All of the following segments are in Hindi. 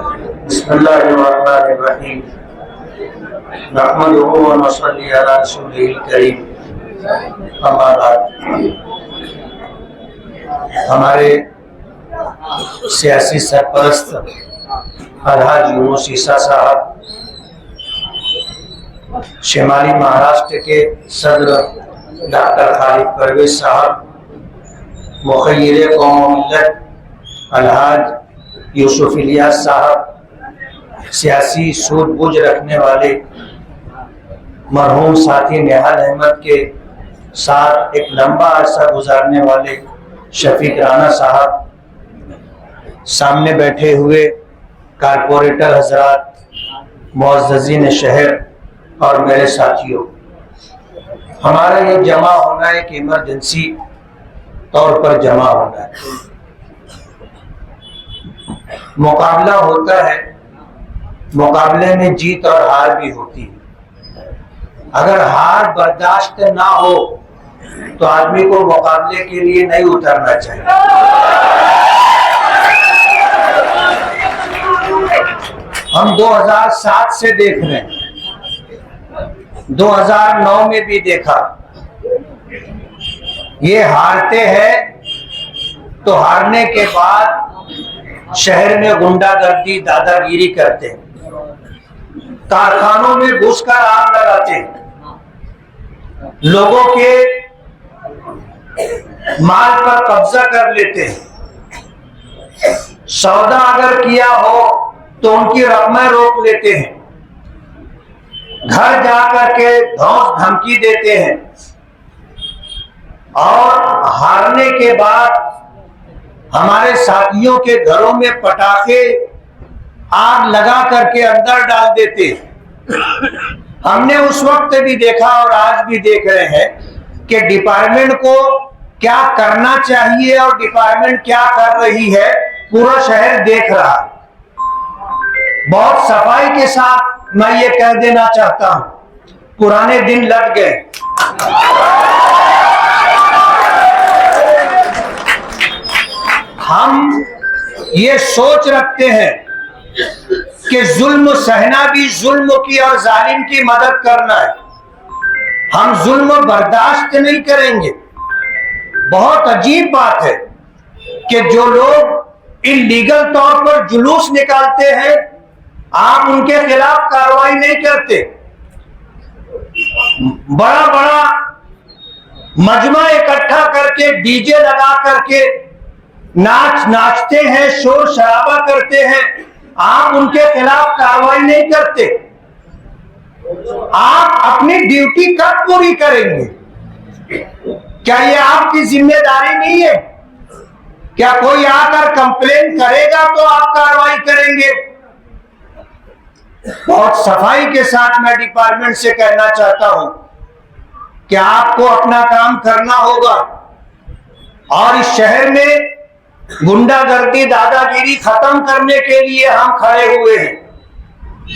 बिस्मिल्लाहिर्रहमानिर्रहीम। नहमदुहु व नसल्ली अला रसूलिल करीम। अम्मा बाद। हमारे सियासी सरपरस्त अलहाज यूनुस ईसा साहब, शिमाली महाराष्ट्र के सदर डॉक्टर खालिद परवेज साहब, मुखय्यिर कौम व मिल्लत अलहाज यूसुफ इलियास साहब, सियासी सूझबूझ रखने वाले मरहूम साथी निहाल अहमद के साथ एक लंबा अरसा गुजारने वाले शफीक राना साहब, सामने बैठे हुए कारपोरेटर हजरात, मुअज़्ज़ज़ीन शहर और मेरे साथियों, हमारा ये जमा होना एक इमरजेंसी तौर पर जमा होना है। मुकाबला होता है, मुकाबले में जीत और हार भी होती है। अगर हार बर्दाश्त ना हो तो आदमी को मुकाबले के लिए नहीं उतरना चाहिए। हम 2007 से देख रहे हैं, 2009 में भी देखा। ये हारते हैं तो हारने के बाद शहर में गुंडागर्दी, दादागिरी करते हैं, कारखानों में घुसकर आग लगाते हैं, लोगों के माल पर कब्जा कर लेते हैं, सौदा अगर किया हो तो उनकी रकमें रोक लेते हैं, घर जाकर के धौंस धमकी देते हैं और हारने के बाद हमारे साथियों के घरों में पटाखे आग लगा करके अंदर डाल देते हैं। हमने उस वक्त भी देखा और आज भी देख रहे हैं कि डिपार्टमेंट को क्या करना चाहिए और डिपार्टमेंट क्या कर रही है, पूरा शहर देख रहा है। बहुत सफाई के साथ मैं ये कह देना चाहता हूं, पुराने दिन लट गए। हम ये सोच रखते हैं कि जुल्म सहना भी जुल्म की और जालिम की मदद करना है। हम जुल्म बर्दाश्त नहीं करेंगे। बहुत अजीब बात है कि जो लोग इल्लीगल तौर पर जुलूस निकालते हैं, आप उनके खिलाफ कार्रवाई नहीं करते। बड़ा बड़ा मजमा इकट्ठा करके डीजे लगा करके नाचते हैं, शोर शराबा करते हैं, आप उनके खिलाफ कार्रवाई नहीं करते। आप अपनी ड्यूटी कब पूरी करेंगे? क्या ये आपकी जिम्मेदारी नहीं है? क्या कोई आकर कंप्लेन करेगा तो आप कार्रवाई करेंगे? बहुत सफाई के साथ मैं डिपार्टमेंट से कहना चाहता हूं कि आपको अपना काम करना होगा और इस शहर में गुंडागर्दी, दादागिरी खत्म करने के लिए हम खड़े हुए हैं।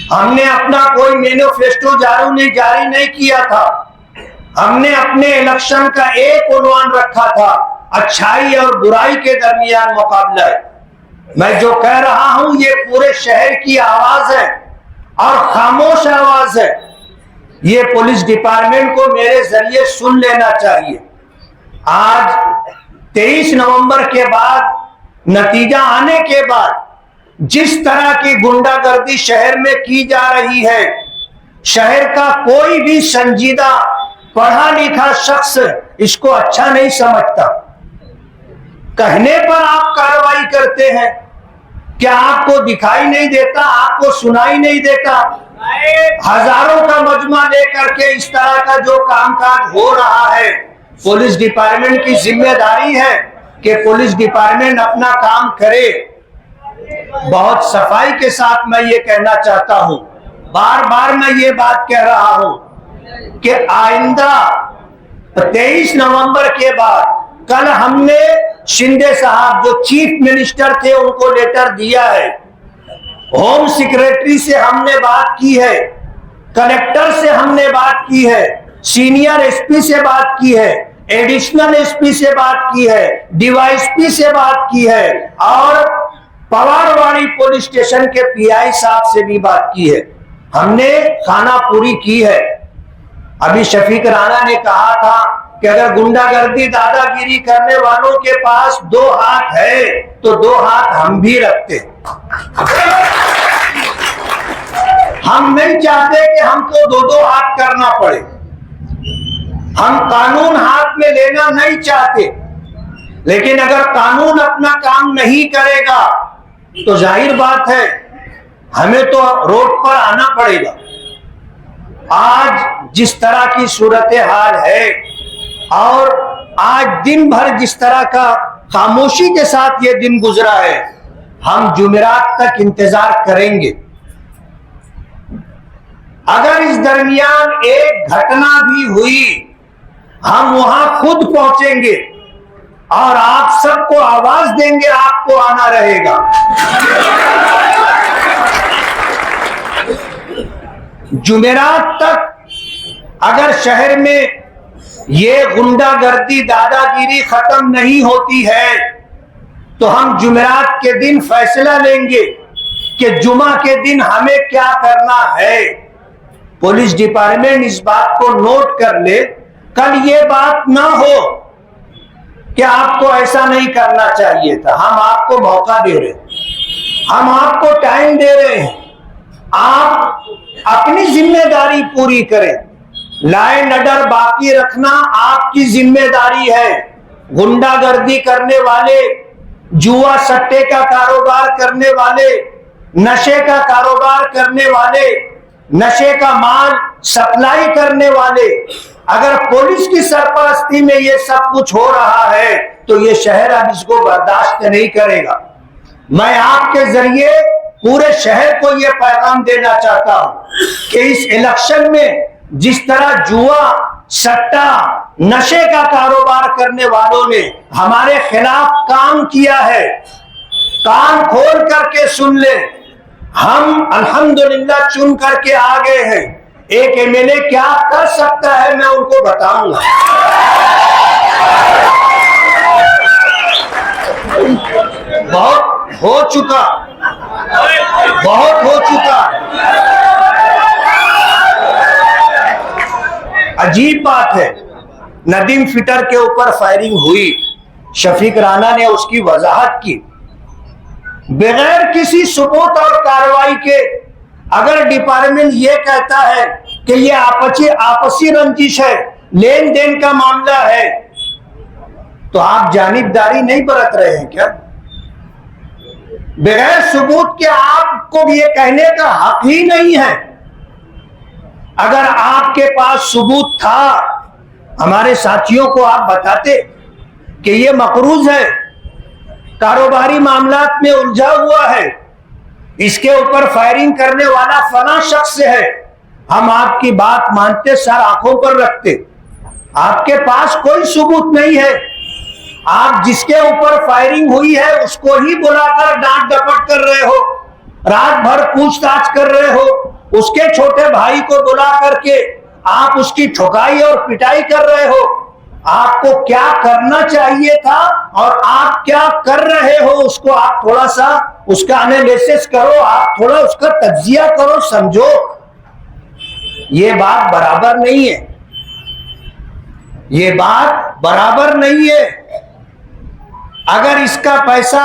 हमने अपना कोई मैनिफेस्टो जारी नहीं किया था। हमने अपने इलेक्शन का एक उन्वान रखा था, अच्छाई और बुराई के दरमियान मुकाबला है। मैं जो कह रहा हूं ये पूरे शहर की आवाज है और खामोश आवाज है। ये पुलिस डिपार्टमेंट को मेरे जरिए सुन लेना चाहिए। आज 23 नवंबर के बाद, नतीजा आने के बाद जिस तरह की गुंडागर्दी शहर में की जा रही है, शहर का कोई भी संजीदा पढ़ा लिखा शख्स इसको अच्छा नहीं समझता। कहने पर आप कार्रवाई करते हैं, क्या आपको दिखाई नहीं देता, आपको सुनाई नहीं देता? हजारों का मजमा लेकर के इस तरह का जो कामकाज हो रहा है, पुलिस डिपार्टमेंट की जिम्मेदारी है कि पुलिस डिपार्टमेंट अपना काम करे। बहुत सफाई के साथ मैं ये कहना चाहता हूं, बार बार मैं ये बात कह रहा हूं कि आइंदा 23 नवंबर के बाद, कल हमने शिंदे साहब जो चीफ मिनिस्टर थे उनको लेटर दिया है, होम सेक्रेटरी से हमने बात की है, कलेक्टर से हमने बात की है, सीनियर एसपी से बात की है, एडिशनल एसपी से बात की है, डीवाईएसपी से बात की है और पवारवाड़ी पुलिस स्टेशन के पीआई साहब से भी बात की है, हमने खाना पूरी की है। अभी शफीक राणा ने कहा था कि अगर गुंडागर्दी दादागिरी करने वालों के पास 2 हाथ है तो 2 हाथ हम भी रखते। हम नहीं चाहते कि हमको 2-2 हाथ करना पड़े, हम कानून हाथ में लेना नहीं चाहते, लेकिन अगर कानून अपना काम नहीं करेगा तो जाहिर बात है हमें तो रोड पर आना पड़ेगा। आज जिस तरह की सूरत हाल है और आज दिन भर जिस तरह का खामोशी के साथ ये दिन गुजरा है, हम जुमेरात तक इंतजार करेंगे। अगर इस दरमियान एक घटना भी हुई, हम वहां खुद पहुंचेंगे और आप सबको आवाज देंगे, आपको आना रहेगा। जुमेरात तक अगर शहर में ये गुंडागर्दी दादागिरी खत्म नहीं होती है तो हम जुमेरात के दिन फैसला लेंगे कि जुमा के दिन हमें क्या करना है। पुलिस डिपार्टमेंट इस बात को नोट कर ले, कल ये बात ना हो कि आपको ऐसा नहीं करना चाहिए था। हम आपको मौका दे रहे हैं, हम आपको टाइम दे रहे हैं, आप अपनी जिम्मेदारी पूरी करें। लॉ एंड ऑर्डर बाकी रखना आपकी जिम्मेदारी है। गुंडागर्दी करने वाले, जुआ सट्टे का कारोबार करने वाले, नशे का कारोबार करने वाले, नशे का माल सप्लाई करने वाले, अगर पुलिस की सरपरस्ती में ये सब कुछ हो रहा है तो ये शहर अब इसको बर्दाश्त नहीं करेगा। मैं आपके जरिए पूरे शहर को ये पैगाम देना चाहता हूं कि इस इलेक्शन में जिस तरह जुआ, सट्टा, नशे का कारोबार करने वालों ने हमारे खिलाफ काम किया है, कान खोल करके सुन ले। हम अल्हम्दुलिल्लाह चुन करके आ गए हैं। एक एमएलए क्या कर सकता है मैं उनको बताऊंगा। बहुत हो चुका, बहुत हो चुका। अजीब बात है, नदीम फिटर के ऊपर फायरिंग हुई, शफीक राणा ने उसकी वजाहत की बगैर किसी सबूत और कार्रवाई के। अगर डिपार्टमेंट ये कहता है कि ये आपसी रंजिश है, लेन देन का मामला है, तो आप जानिबदारी नहीं बरत रहे हैं क्या? बगैर सबूत के आपको ये कहने का हक ही नहीं है। अगर आपके पास सबूत था, हमारे साथियों को आप बताते कि ये मकरूज है, कारोबारी मामलात में उलझा हुआ है, इसके ऊपर फायरिंग करने वाला फला शख्स है, हम आपकी बात मानते, सर आंखों पर रखते। आपके पास कोई सबूत नहीं है, आप जिसके ऊपर फायरिंग हुई है उसको ही बुलाकर डांट डपट कर रहे हो, रात भर पूछताछ कर रहे हो, उसके छोटे भाई को बुला करके आप उसकी ठुकाई और पिटाई कर रहे हो। आपको क्या करना चाहिए था और आप क्या कर रहे हो, उसको आप थोड़ा सा उसका एनालिसिस करो, आप थोड़ा उसका तज्जिया करो, समझो। ये बात बराबर नहीं है, ये बात बराबर नहीं है। अगर इसका पैसा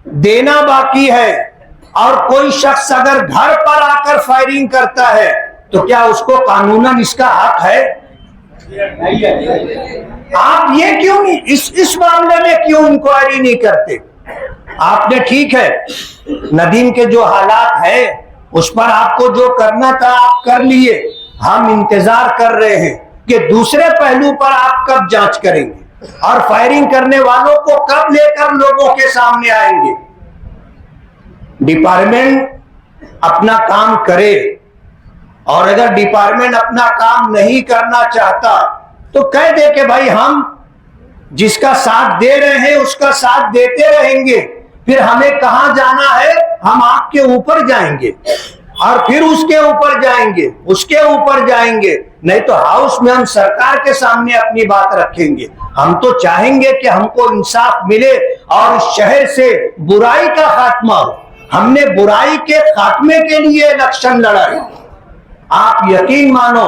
देना बाकी है और कोई शख्स अगर घर पर आकर फायरिंग करता है तो क्या उसको कानूनन इसका हक है? आप ये क्यों नहीं इस मामले में क्यों इंक्वायरी नहीं करते? आपने ठीक है, नदीम के जो हालात है उस पर आपको जो करना था आप कर लिए। हम इंतजार कर रहे हैं कि दूसरे पहलू पर आप कब जांच करेंगे और फायरिंग करने वालों को कब लेकर लोगों के सामने आएंगे। डिपार्टमेंट अपना काम करे, और अगर डिपार्टमेंट अपना काम नहीं करना चाहता तो कह दे कि भाई हम जिसका साथ दे रहे हैं उसका साथ देते रहेंगे, फिर हमें कहां जाना है हम आपके ऊपर जाएंगे और फिर उसके ऊपर जाएंगे, उसके ऊपर जाएंगे, नहीं तो हाउस में हम सरकार के सामने अपनी बात रखेंगे। हम तो चाहेंगे कि हमको इंसाफ मिले और इस शहर से बुराई का खात्मा हो। हमने बुराई के खात्मे के लिए इलेक्शन लड़ा है। आप यकीन मानो,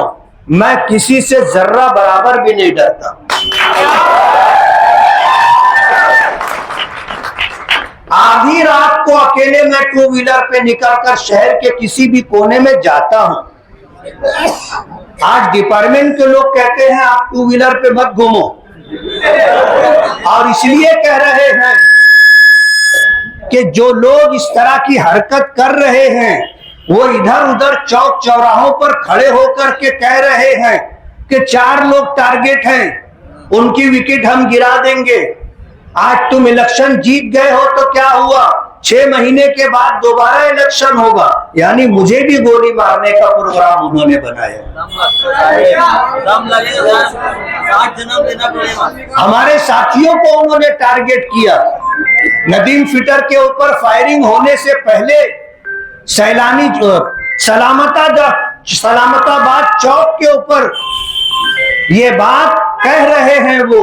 मैं किसी से जर्रा बराबर भी नहीं डरता। आधी रात को अकेले मैं टू व्हीलर पे निकलकर शहर के किसी भी कोने में जाता हूं। आज डिपार्टमेंट के लोग कहते हैं आप टू व्हीलर पे मत घूमो, और इसलिए कह रहे हैं कि जो लोग इस तरह की हरकत कर रहे हैं वो इधर उधर चौक चौराहों पर खड़े होकर के कह रहे हैं कि 4 लोग टारगेट हैं, उनकी विकेट हम गिरा देंगे। आज तुम इलेक्शन जीत गए हो तो क्या हुआ, 6 महीने के बाद दोबारा इलेक्शन होगा, यानी मुझे भी गोली मारने का प्रोग्राम उन्होंने बनाया। हमारे साथियों को उन्होंने टारगेट किया। नदीम फिटर के ऊपर फायरिंग होने से पहले सैलानी सलामताबाद चौक के ऊपर ये बात कह रहे हैं वो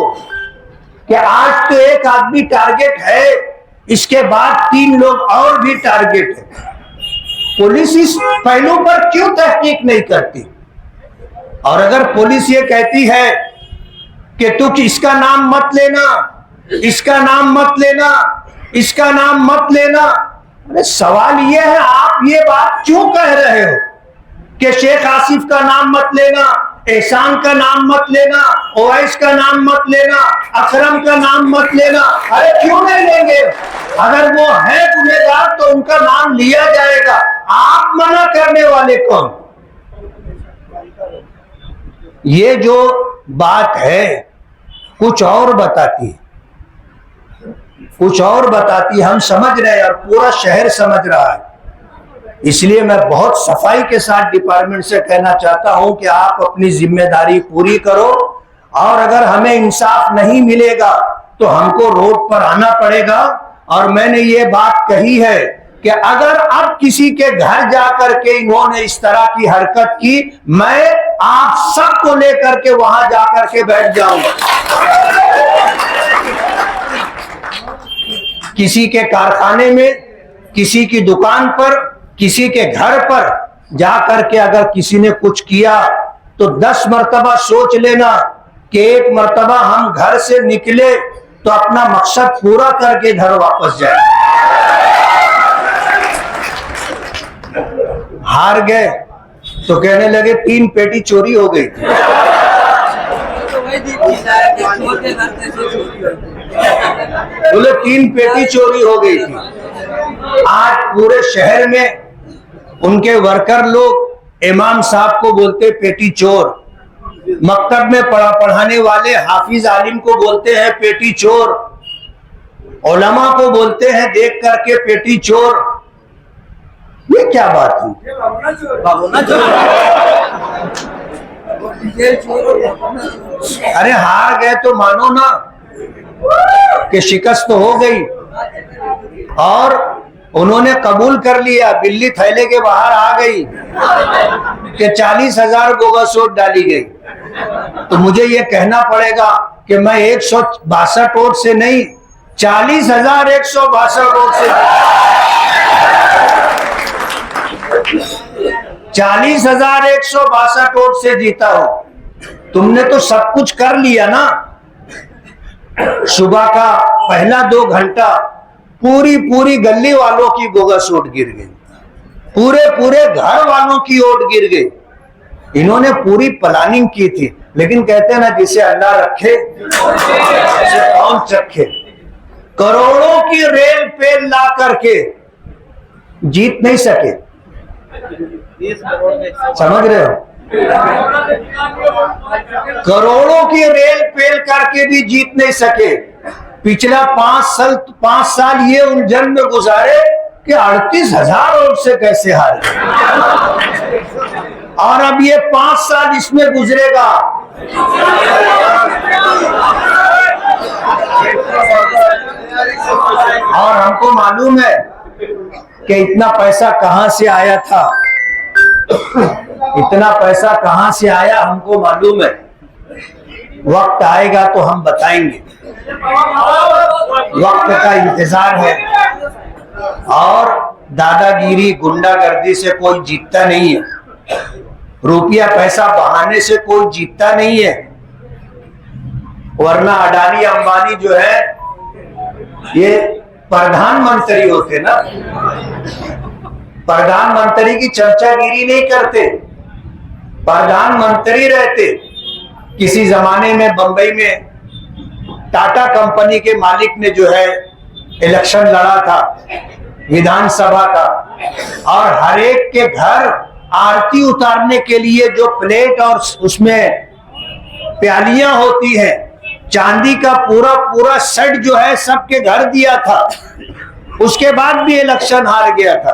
कि आज तो एक आदमी टारगेट है, इसके बाद 3 लोग और भी टारगेट है। पुलिस इस पहलू पर क्यों तहकीक नहीं करती? और अगर पुलिस ये कहती है कि तू इसका नाम मत लेना, इसका नाम मत लेना, इसका नाम मत लेना, अरे सवाल ये है आप ये बात क्यों कह रहे हो कि शेख आसिफ का नाम मत लेना, एहसान का नाम मत लेना, ओवैस का नाम मत लेना, अकरम का नाम मत लेना? अरे क्यों नहीं लेंगे? अगर वो है गुनहगार तो उनका नाम लिया जाएगा। आप मना करने वाले कौन? ये जो बात है कुछ और बताती है, कुछ और बताती। हम समझ रहे हैं और पूरा शहर समझ रहा है। इसलिए मैं बहुत सफाई के साथ डिपार्टमेंट से कहना चाहता हूं कि आप अपनी जिम्मेदारी पूरी करो, और अगर हमें इंसाफ नहीं मिलेगा तो हमको रोड पर आना पड़ेगा। और मैंने ये बात कही है कि अगर अब किसी के घर जाकर के इन्होंने इस तरह की हरकत की, मैं आप सबको लेकर के वहां जाकर के बैठ जाऊंगा। किसी के कारखाने में, किसी की दुकान पर, किसी के घर पर जाकर के अगर किसी ने कुछ किया तो 10 मर्तबा सोच लेना कि एक मर्तबा हम घर से निकले तो अपना मकसद पूरा करके घर वापस जाए। हार गए तो कहने लगे 3 पेटी चोरी हो गई। बोले 3 पेटी चोरी हो गई थी। आज पूरे शहर में उनके वर्कर लोग इमाम साहब को बोलते पेटी चोर, मकतब में पढ़ाने वाले हाफिज आलिम को बोलते हैं पेटी चोर, उलमा को बोलते हैं देख करके पेटी चोर। ये क्या बात हुई? अरे हार गए तो मानो ना कि शिकस्त तो हो गई, और उन्होंने कबूल कर लिया, बिल्ली थैले के बाहर आ गई कि 40,000 बोगस वोट डाली गई। तो मुझे ये कहना पड़ेगा कि मैं 162 वोट से नहीं, 40,162 वोट से 40,162 वोट से जीता हूं। तुमने तो सब कुछ कर लिया ना। सुबह का पहला 2 घंटा पूरी गली वालों की बोगस वोट गिर गई, पूरे घर वालों की वोट गिर गई। इन्होंने पूरी प्लानिंग की थी, लेकिन कहते हैं ना जिसे अल्लाह रखे उसे कौन चखे। करोड़ों की रेल पेल ला करके जीत नहीं सके। समझ रहे हो? करोड़ों की रेल पेल करके भी जीत नहीं सके। पिछला 5 साल ये उलझन में गुजारे कि 38,000 वोट से कैसे हारे, और अब ये 5 साल इसमें गुजरेगा। और हमको मालूम है कि इतना पैसा कहां से आया था, इतना पैसा कहां से आया हमको मालूम है। वक्त आएगा तो हम बताएंगे, वक्त का इंतजार है। और दादागिरी गुंडागर्दी से कोई जीतता नहीं है, रुपया पैसा बहाने से कोई जीतता नहीं है। वरना अडानी अंबानी जो है ये प्रधानमंत्री होते ना, प्रधानमंत्री की चर्चागिरी नहीं करते, प्रधानमंत्री रहते। किसी जमाने में बंबई में टाटा कंपनी के मालिक ने जो है इलेक्शन लड़ा था विधानसभा का, और हर एक के घर आरती उतारने के लिए जो प्लेट और उसमें प्यालियां होती हैं, चांदी का पूरा पूरा सेट जो है सबके घर दिया था। उसके बाद भी इलेक्शन हार गया था।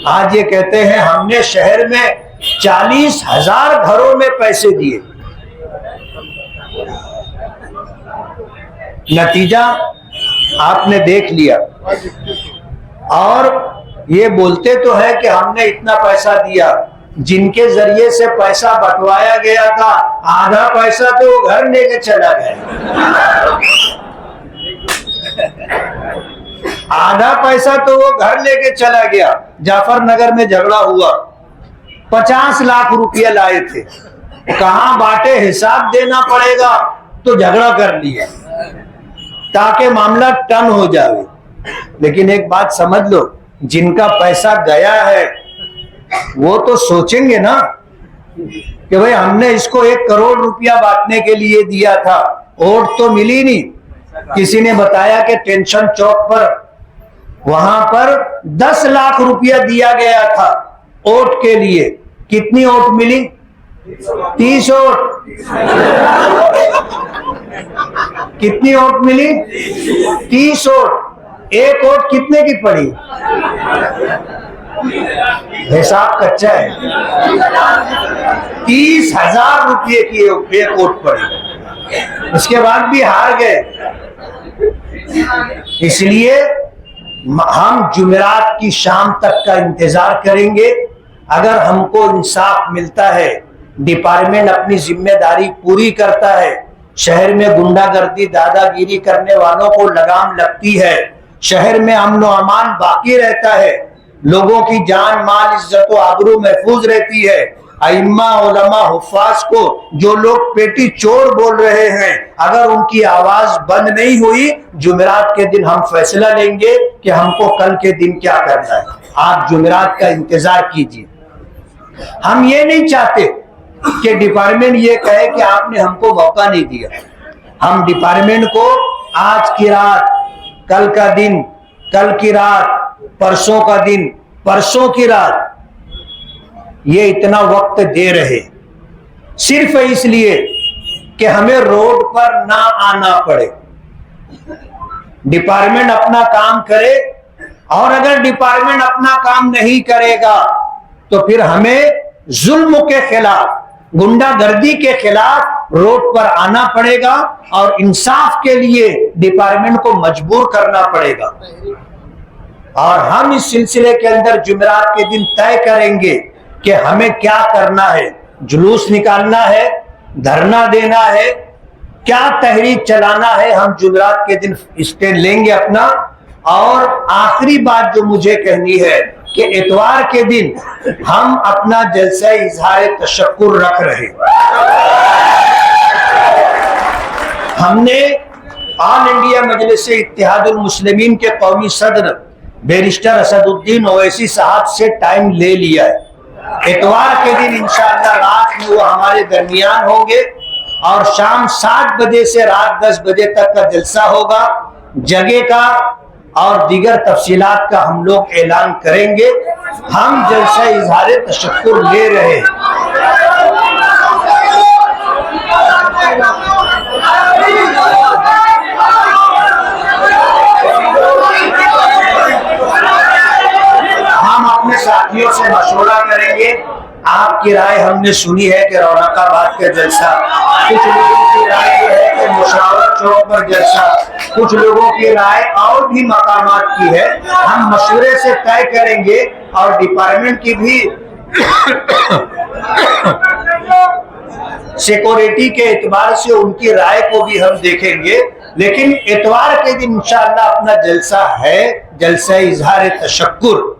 आज ये कहते हैं हमने शहर में 40,000 घरों में पैसे दिए। नतीजा आपने देख लिया। और ये बोलते तो है कि हमने इतना पैसा दिया, जिनके जरिए से पैसा बंटवाया गया था आधा पैसा तो वो घर लेके चला गया, आधा पैसा तो वो घर लेके चला गया। जाफरनगर में झगड़ा हुआ, 50 लाख रुपया लाए थे, कहां बांटे हिसाब देना पड़ेगा तो झगड़ा कर लिया ताकि मामला टर्न हो जाए। लेकिन एक बात समझ लो, जिनका पैसा गया है वो तो सोचेंगे ना कि भाई हमने इसको 1 करोड़ रुपया बांटने के लिए दिया था, वोट तो मिली नहीं। किसी ने बताया कि टेंशन चौक पर वहां पर 10 लाख रुपया दिया गया था वोट के लिए। कितनी वोट मिली? 30 वोट। कितनी वोट मिली? 30 वोट। एक वोट कितने की पड़ी? हिसाब कच्चा है। 30,000 रुपये की एक वोट पड़ी, इसके बाद भी हार गए। इसलिए हम जुमेरात की शाम तक का इंतजार करेंगे। अगर हमको इंसाफ मिलता है, डिपार्टमेंट अपनी जिम्मेदारी पूरी करता है, शहर में गुंडागर्दी दादागिरी करने वालों को लगाम लगती है, शहर में अमन और अमान बाकी रहता है, लोगों की जान माल इज्जत और आबरू महफूज रहती है। अइम्मा उलमा हुफ्फाज को जो लोग पेटी चोर बोल रहे हैं, अगर उनकी आवाज बंद नहीं हुई, जुमेरात के दिन हम फैसला लेंगे कि हमको कल के दिन क्या करना है। आप जुमेरात का इंतजार कीजिए। हम ये नहीं चाहते कि डिपार्टमेंट ये कहे कि आपने हमको मौका नहीं दिया। हम डिपार्टमेंट को आज की रात, कल का दिन, कल की रात, परसों का दिन, परसों की रात, ये इतना वक्त दे रहे सिर्फ इसलिए कि हमें रोड पर ना आना पड़े। डिपार्टमेंट अपना काम करे, और अगर डिपार्टमेंट अपना काम नहीं करेगा तो फिर हमें जुल्म के खिलाफ, गुंडागर्दी के खिलाफ रोड पर आना पड़ेगा और इंसाफ के लिए डिपार्टमेंट को मजबूर करना पड़ेगा। और हम इस सिलसिले के अंदर जुमेरात के दिन तय करेंगे कि हमें क्या करना है। जुलूस निकालना है, धरना देना है, क्या तहरीक चलाना है, हम जुमेरात के दिन स्टैंड लेंगे अपना। और आखिरी बात जो मुझे कहनी है कि इतवार के दिन हम अपना जलसा इजहार तशक्कुर रख रहे। हमने ऑल इंडिया मजलिस इत्तेहादुल मुस्लिमीन के कौमी सदर बैरिस्टर असदुद्दीन ओवैसी साहब से टाइम ले लिया है। इतवार के दिन इंशाअल्लाह रात में वो हमारे दरमियान होंगे और शाम 7 बजे से रात 10 बजे तक का जलसा होगा। जगह का और दीगर तफसीलात का हम लोग ऐलान करेंगे। हम जलसा इजहार तशक्कुर ले रहे हैं। हम अपने साथियों से मशवरा करेंगे। आपकी राय हमने सुनी है कि रौनकाबाद का जलसा, कुछ लोगों की राय ये है कि मुशावरा चौक पर जलसा, कुछ लोगों की राय और भी मकामात की है। हम मशवरे से तय करेंगे और डिपार्टमेंट की भी सिक्योरिटी के एतबार से उनकी राय को भी हम देखेंगे, लेकिन इतवार के दिन इंशाअल्लाह अपना जलसा है, जलसा इजहार तशक्कुर।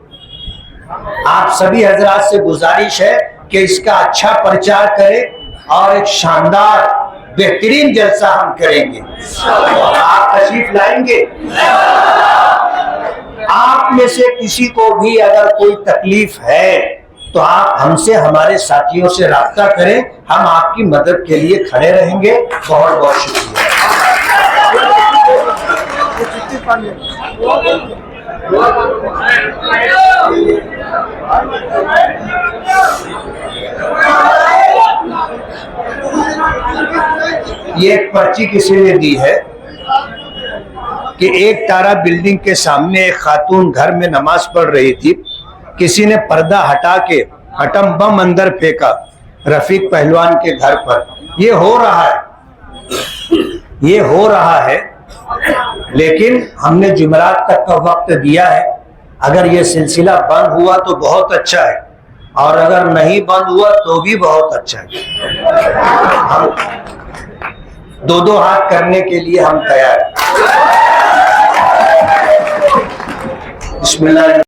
आप सभी हजरात से गुजारिश है कि इसका अच्छा प्रचार करें और एक शानदार बेहतरीन जलसा हम करेंगे। आप तशरीफ लाएंगे? आप में से किसी को भी अगर कोई तकलीफ है तो आप हमसे, हमारे साथियों से राब्ता करें, हम आपकी मदद के लिए खड़े रहेंगे। बहुत बहुत शुक्रिया। ये एक पर्ची किसी ने दी है कि एक तारा बिल्डिंग के सामने एक खातून घर में नमाज पढ़ रही थी, किसी ने पर्दा हटा के अटम बम अंदर फेंका रफीक पहलवान के घर पर। ये हो रहा है, लेकिन हमने जुमेरात तक का वक्त दिया है। अगर ये सिलसिला बंद हुआ तो बहुत अच्छा है, और अगर नहीं बंद हुआ तो भी बहुत अच्छा है। हम दो हाथ करने के लिए हम तैयार हैं। बिस्मिल्लाह।